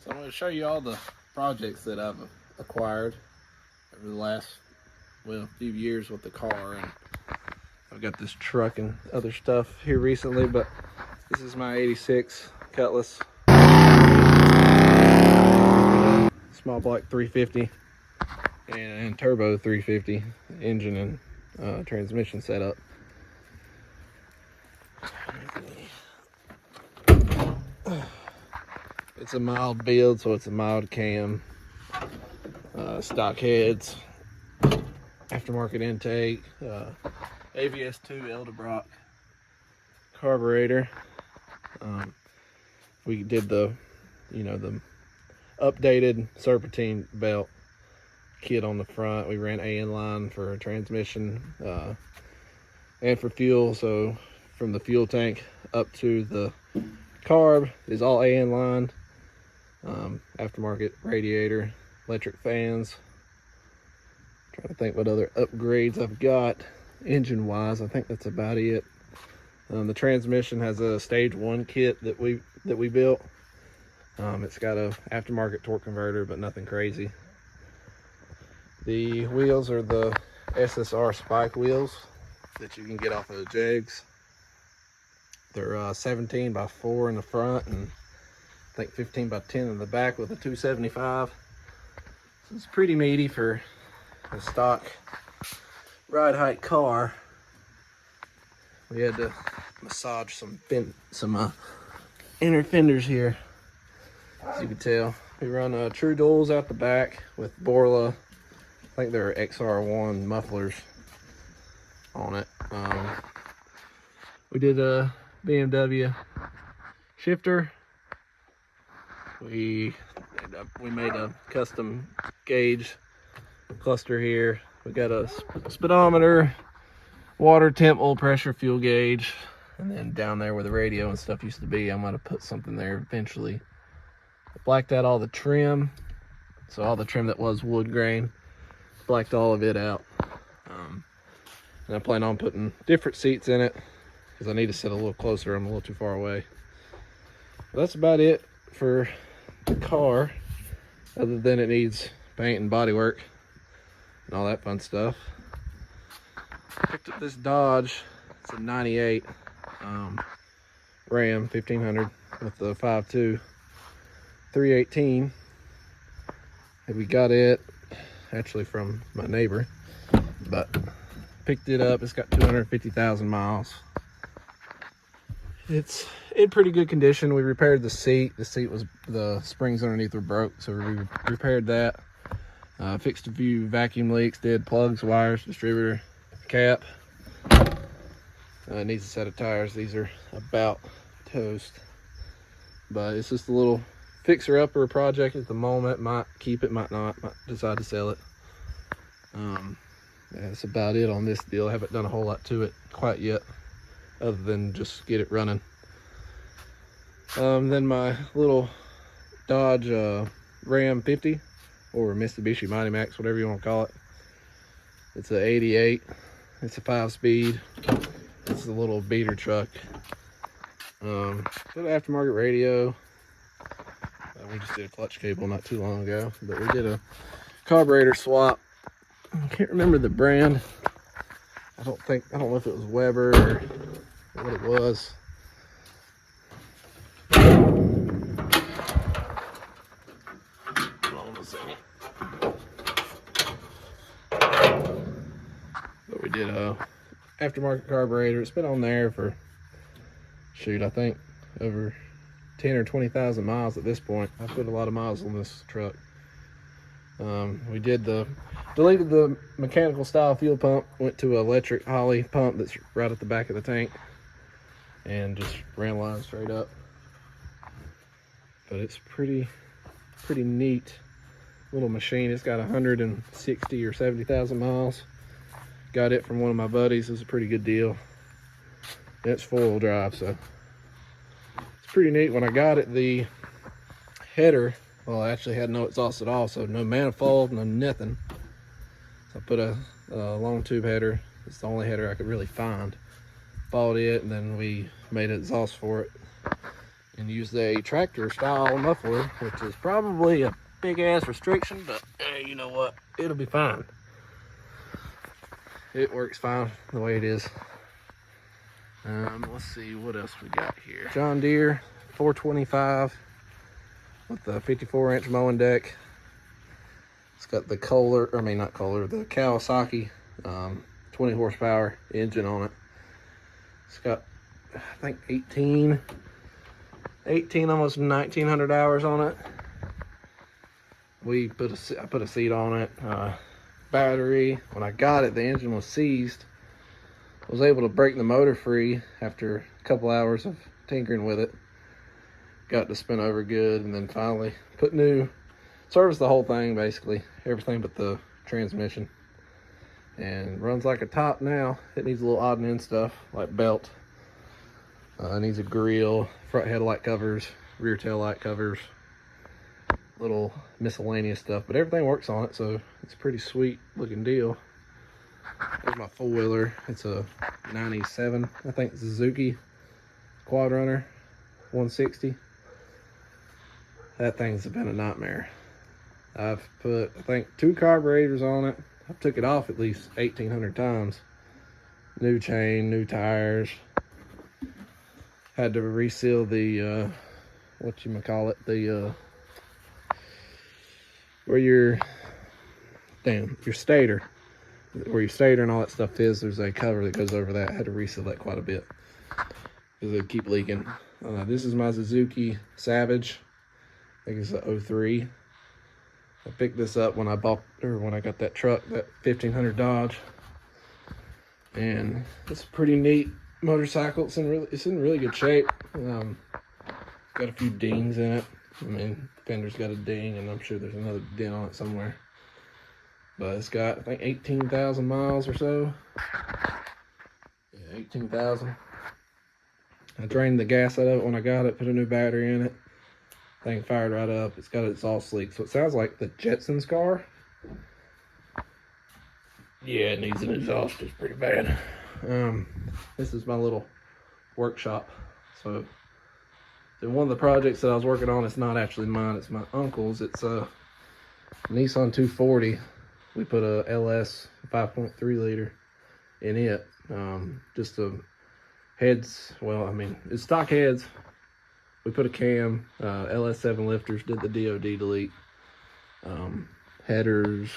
So I'm going to show you all the projects that I've acquired over the last, few years with the car. And I've got this truck and other stuff here recently, but this is my 86 Cutlass small block 350 and turbo 350 engine and transmission setup. It's a mild build, so it's a mild cam, stock heads, aftermarket intake, AVS2 Edelbrock carburetor. We did the updated serpentine belt kit on the front. We ran AN line for transmission and for fuel. So from the fuel tank up to the carb is all AN line. Aftermarket radiator, electric fans. Trying to think what other upgrades I've got engine wise. I think that's about it. The transmission has a stage 1 kit that we built. It's got a aftermarket torque converter, but nothing crazy. The wheels are the SSR spike wheels that you can get off of Jegs. They're 17 by 4 in the front and I think 15 by 10 in the back with a 275. So it's pretty meaty for a stock ride height car. We had to massage some inner fenders here. As you can tell, we run True Duals out the back with Borla. I think they're XR1 mufflers on it. We did a BMW shifter. We made a custom gauge cluster here. We got a speedometer, water temp, oil pressure, fuel gauge, and then down there where the radio and stuff used to be, I'm gonna put something there eventually. Blacked out all the trim, so all the trim that was wood grain, blacked all of it out. And I plan on putting different seats in it because I need to sit a little closer. I'm a little too far away. But that's about it for the car, other than it needs paint and body work and all that fun stuff. Picked up this Dodge. It's a 98 Ram 1500 with the 5.2 318, and we got it actually from my neighbor, but picked it up. It's got 250,000 miles. It's in pretty good condition. We repaired the seat. The springs underneath were broke, so we repaired that. Fixed a few vacuum leaks, did plugs, wires, distributor, cap. It needs a set of tires. These are about toast, but it's just a little fixer-upper project at the moment. Might keep it, might not, might decide to sell it. That's about it on this deal. I haven't done a whole lot to it quite yet, other than just get it running. Then my little Dodge Ram 50, or Mitsubishi Mighty Max, whatever you want to call it. It's an 88. It's a 5-speed. It's a little beater truck. Got an aftermarket radio. We just did a clutch cable not too long ago, but we did a carburetor swap. I can't remember the brand. I don't know if it was Weber or what it was. Hold on a second. But we did a aftermarket carburetor. It's been on there for, I think over 10 or 20,000 miles at this point. I put a lot of miles on this truck. We deleted the mechanical style fuel pump, went to an electric Holley pump that's right at the back of the tank, and just ran lines straight up. But it's pretty neat little machine. It's got 160 or 70,000 miles. Got it from one of my buddies. It was a pretty good deal. And it's 4-wheel drive, so it's pretty neat. When I got it, the header, well, I actually had no exhaust at all, so no manifold, no nothing. So I put a long tube header. It's the only header I could really find. Bought it, and then we made an exhaust for it. and used a tractor style muffler, which is probably a big ass restriction, but hey, you know what? It'll be fine. It works fine the way it is. Let's see what else we got here. John Deere 425 with the 54-inch mowing deck. It's got the Kohler, I mean not Kohler, the Kawasaki 20 horsepower engine on it. It's got, I think, 18 almost 1900 hours on it. I put a seat on it. Battery, when I got it, the engine was seized. I was able to break the motor free after a couple hours of tinkering with it. Got to spin over good, and then finally serviced the whole thing, basically everything but the transmission, and runs like a top now. It needs a little odd and end stuff like belt. It needs a grill, front headlight covers, rear tail light covers, little miscellaneous stuff, but everything works on it, so it's a pretty sweet looking deal. There's my four-wheeler. It's a 97, I think, Suzuki Quad Runner 160. That thing's been a nightmare. I've put, I think, 2 carburetors on it. I've took it off at least 1,800 times. New chain, new tires. Had to reseal the, where your stator, where your stator and all that stuff is, there's a cover that goes over that. I had to reseal that quite a bit because it keep leaking. This is my Suzuki Savage. I think it's a 03. I picked this up when I got that truck, that 1500 Dodge, and it's a pretty neat motorcycle. It's in really good shape. Got a few dings in it. I mean, fender's got a ding, and I'm sure there's another dent on it somewhere. But it's got, I think, 18,000 miles or so. Yeah, 18,000. I drained the gas out of it when I got it, put a new battery in it. Thing fired right up. It's got its all sleek, so it sounds like the Jetsons car. Yeah, it needs an exhaust. It's pretty bad. This is my little workshop. So one of the projects that I was working on, it's not actually mine, it's my uncle's. It's a Nissan 240. We put a LS 5.3 liter in it. Just the heads, well, I mean, it's stock heads. We put a cam, LS7 lifters, did the DOD delete, headers,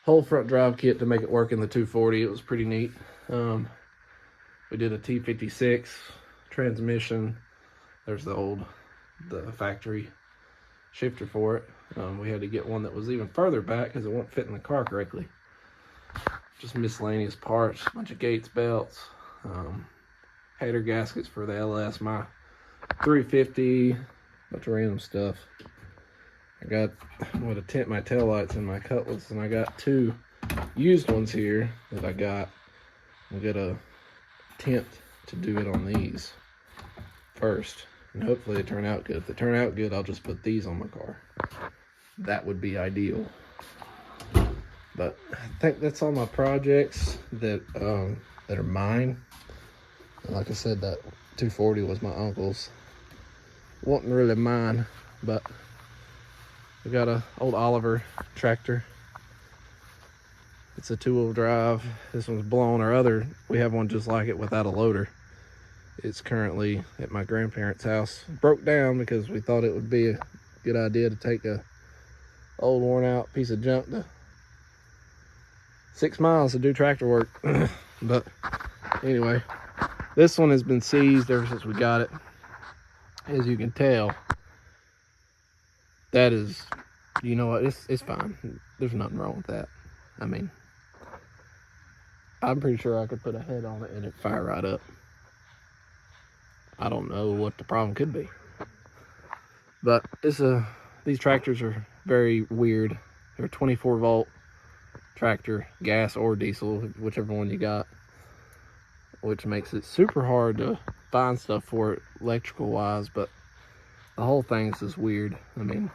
whole front drive kit to make it work in the 240. It was pretty neat. We did a T56 transmission. There's the factory shifter for it. We had to get one that was even further back because it won't fit in the car correctly. Just miscellaneous parts, a bunch of Gates belts, header gaskets for the LS, my 350, a bunch of random stuff. I got to tint my taillights and my Cutlass, and I got 2 used ones here that I got. I'll get a tint to do it on these first, and hopefully they turn out good. If they turn out good, I'll just put these on my car. That would be ideal. But I think that's all my projects that are mine. Like I said, that 240 was my uncle's. Wasn't really mine, but we got a old Oliver tractor. It's a 2-wheel drive. This one's blown. We have one just like it without a loader. It's currently at my grandparents' house. Broke down because we thought it would be a good idea to take a old worn out piece of junk to 6 miles to do tractor work. But anyway, this one has been seized ever since we got it. As you can tell, that is, you know what, it's fine. There's nothing wrong with that. I mean, I'm pretty sure I could put a head on it and it'd fire right up. I don't know what the problem could be. But these tractors are very weird. They're 24 volt tractor, gas or diesel, whichever one you got, which makes it super hard to find stuff for it electrical wise. But the whole thing's just weird. I mean,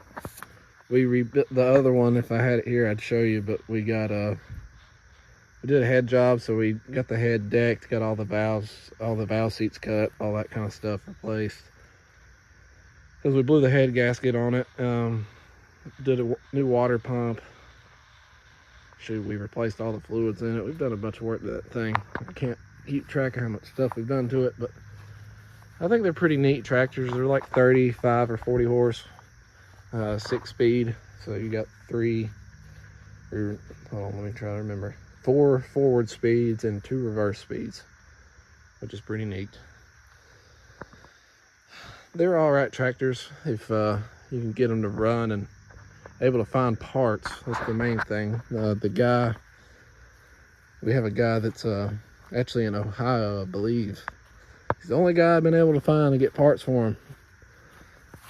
we rebuilt the other one. If I had it here, I'd show you, but we did a head job, so we got the head decked, got all the valve seats cut, all that kind of stuff replaced. because we blew the head gasket on it. Did a new water pump. Shoot, we replaced all the fluids in it. We've done a bunch of work to that thing. I can't keep track of how much stuff we've done to it, but I think they're pretty neat tractors. They're like 35 or 40 horse, 6-speed. So you got hold on, let me try to remember. 4 forward speeds and 2 reverse speeds, which is pretty neat. They're all right tractors if you can get them to run and able to find parts. That's the main thing. We have a guy that's actually in Ohio, I believe. He's the only guy I've been able to find to get parts for him.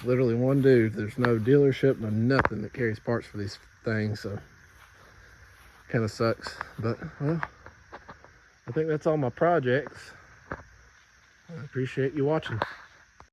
Literally one dude. There's no dealership, no nothing that carries parts for these things, so kind of sucks. But well, I think that's all my projects. I appreciate you watching.